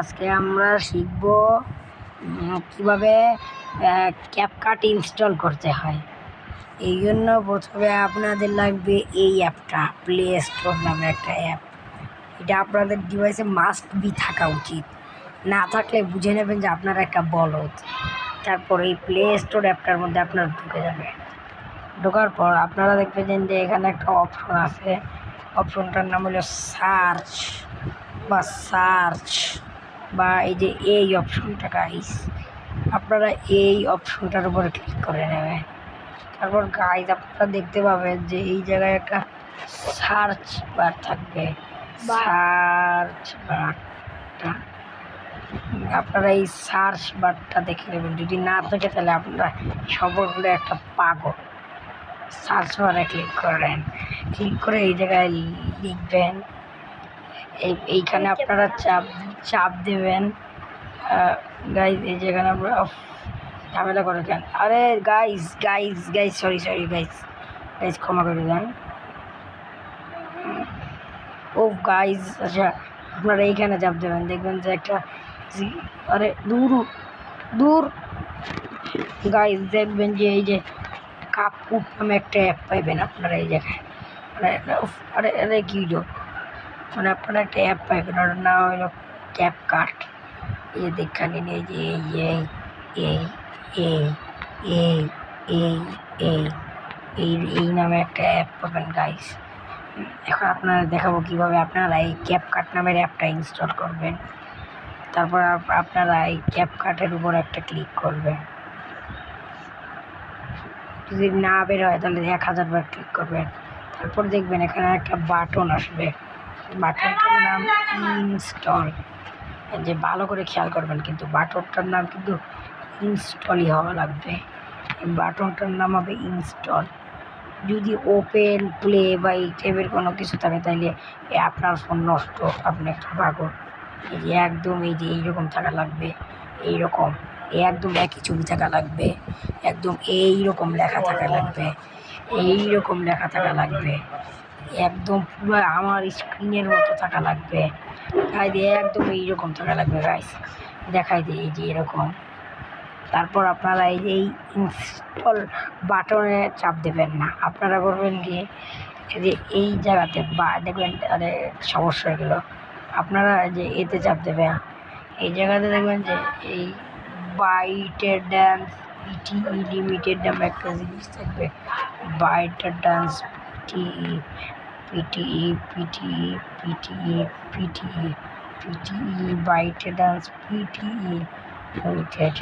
আজকে আমরা শিখব কিভাবে ক্যাপকাট ইনস্টল করতে হয়। এই জন্য প্রথমে আপনাদের লাগবে এই অ্যাপটা, প্লে স্টোর নামে একটা অ্যাপ। এটা আপনাদের ডিভাইসে মাস্ট বি থাকা উচিত, না থাকলে বুঝে নেবেন যে আপনার একটা বলদ। তারপর এই প্লে স্টোর অ্যাপটার মধ্যে আপনারা ঢুকে যাবেন। ঢোকার পর আপনারা দেখবেন যে এখানে একটা অপশন আছে, অপশনটার নাম হলো সার্চ বা এই যে এই অপশনটা গাইস, আপনারা এই অপশনটার উপরে ক্লিক করে নেবেন। তারপর গাইস আপনারা দেখতে পাবেন যে এই জায়গায় একটা সার্চ বার থাকবে। সার্চ বারটা আপনারা এই সার্চ বারটা দেখে নেবেন, যদি না থাকে তাহলে আপনারা সবগুলো একটা পাগল। সার্চ বারে ক্লিক করেন, ক্লিক করে এই জায়গায় লিখবেন, এইখানে আপনারা চাপ দেবেন। গাইজ এই যেখানে আমরা ঝামেলা করে দেন, আরে গাইজ সরি গাইজ ক্ষমা করে দেন। ও গাইজ আচ্ছা, আপনারা এইখানে চাপ দেবেন, দেখবেন যে একটা আরে দূর গাইজ দেখবেন যে এই যে কাপুট নামে একটা অ্যাপ পাইবেন আপনারা এই জায়গায়। আরে কি মানে আপনারা একটা অ্যাপ পাইবেন, ওটার নাম হলো ক্যাপকাট। এই যে দেখা নিন, এই যে এই নামে একটা অ্যাপ পাবেন গাইস। এখন আপনারা দেখাবো কিভাবে আপনারা এই ক্যাপকাট নামের অ্যাপটা ইনস্টল করবেন। তারপর আপনারা এই ক্যাপকাটের উপর একটা ক্লিক করবেন, যদি না বের হয় তাহলে 1000 বার ক্লিক করবেন। তারপর দেখবেন এখানে একটা বাটন আসবে, বাটনটার নাম ইনস্টল। যে ভালো করে খেয়াল করবেন, কিন্তু বাটনটার নাম কিন্তু ইনস্টলই হওয়া লাগবে। এই বাটনটার নাম হবে ইনস্টল। যদি ওপেন, প্লে বা এই টাইপের কোনো কিছু থাকে তাহলে আপনার ফোন নষ্ট, আপনি একটা পাগল। এই যে একদম এই যে এইরকম থাকা লাগবে, এইরকম একদম একই ছবি থাকা লাগবে, একদম এইরকম লেখা থাকা লাগবে, এইরকম লেখা থাকা লাগবে, একদম পুরো আমার স্ক্রিনের মতো থাকা লাগবে। দেখাই দিয়ে একদম এইরকম থাকা লাগবে গাইস, দেখাই দিয়ে এই যে এরকম। তারপর আপনারা এই যে ইনস্টল বাটনে চাপ দেবেন না, আপনারা করবেন কি যে এই জায়গাতে বা দেখবেন আরে সমস্যা হয়ে গেল, আপনারা যে এতে চাপ দেবেন, এই জায়গাতে দেখবেন যে এই বাইটের ড্যান্স পিটিই লিমিটেড নামে একটা জিনিস থাকবে। বাইটের ড্যান্স পিটিই বাইটের ডান্স পিটিই লিমিটেড।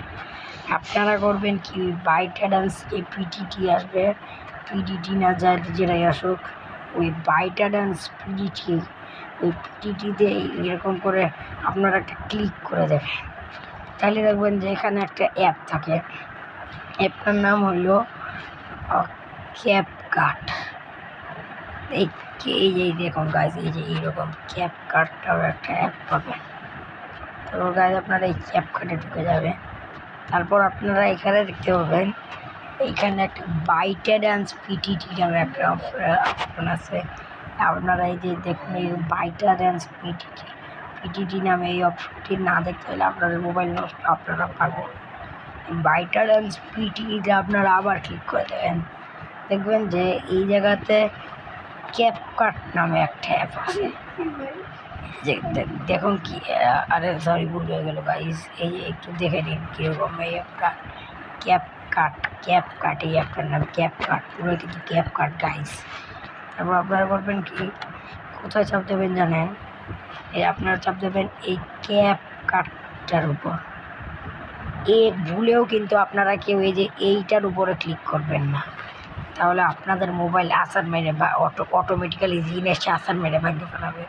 আপনারা করবেন কি, বাইটের ডান্স যে পিটিটি আসবে, পিডিটি না যায় যেটাই আসুক, ওই বাইটা ডান্স পিডিটি, ওই পিডিটিতে এরকম করে আপনারা একটা ক্লিক করে দেবেন। তাহলে দেখবেন যে এখানে একটা অ্যাপ থাকে, অ্যাপটার নাম হলো ক্যাপকাট। এই যে দেখুন গাইজ, এই যে এইরকম ক্যাপকাটটাও একটা অ্যাপ পাবেন। তো গাইজ আপনারা এই ক্যাপকাটে ঢুকে যাবে। তারপর আপনারা এখানে দেখতে পাবেন এইখানে একটা বাইটা ডান্স পিটিটি নামে একটা অপশন আছে। আপনারা এই যে দেখুন, এই বাইটা ডান্স পিটিটি নামে এই অপশনটি না দেখতে হলে আপনাদের মোবাইল নষ্ট, আপনারা পাবেন। বাইটা ডান্স পিটিতে আপনারা আবার ক্লিক করে দেবেন, দেখবেন যে এই জায়গাতে ক্যাপকাট নামে একটা অ্যাপ আছে। যে দেখুন কি, আরে সরি ভুল হয়ে গেল গাইস, এই যে একটু দেখে নিন কীরকম এই অ্যাপটা। ক্যাপকাট এই অ্যাপটার নাম ক্যাপকাট, পুরো কিন্তু ক্যাপকাট গাইস। তারপর আপনারা করবেন কি, কোথায় চাপ দেবেন জানেন, এই আপনারা চাপ দেবেন এই ক্যাপকাটটার উপর। ভুলেও কিন্তু আপনারা কেউ এই যে এইটার উপরে ক্লিক করবেন না, তাহলে আপনাদের মোবাইল আসার মেরে বা অটোমেটিক্যালি জিনিসটা আসার মেরে ভাঙতে ফেলাবে।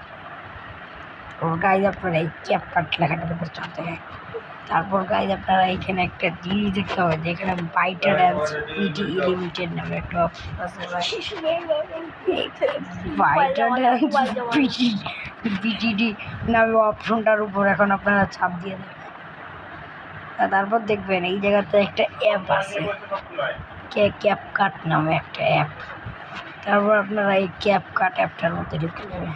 তো গাইজ আপনারা এই ক্যাপকাট লেখাটার উপর চাপ দেবেন। তারপর গাইজ আপনারা এইখানে একটা জিনিস দেখতে হবে, যেখানে বাইটা ডান্স পিটিই লিমিটেড নামে একটা অপশন আছে। বাইটা ডান্স পিটিডি নামে অপশনটার উপর এখন আপনারা চাপ দিয়ে দেবেন। তারপর দেখবেন এই জায়গাতে একটা অ্যাপ আছে, ক্যাপকাট নামে একটা অ্যাপ। তারপর আপনারা এই ক্যাপকাট অ্যাপটার মধ্যে ঢুকে যাবেন।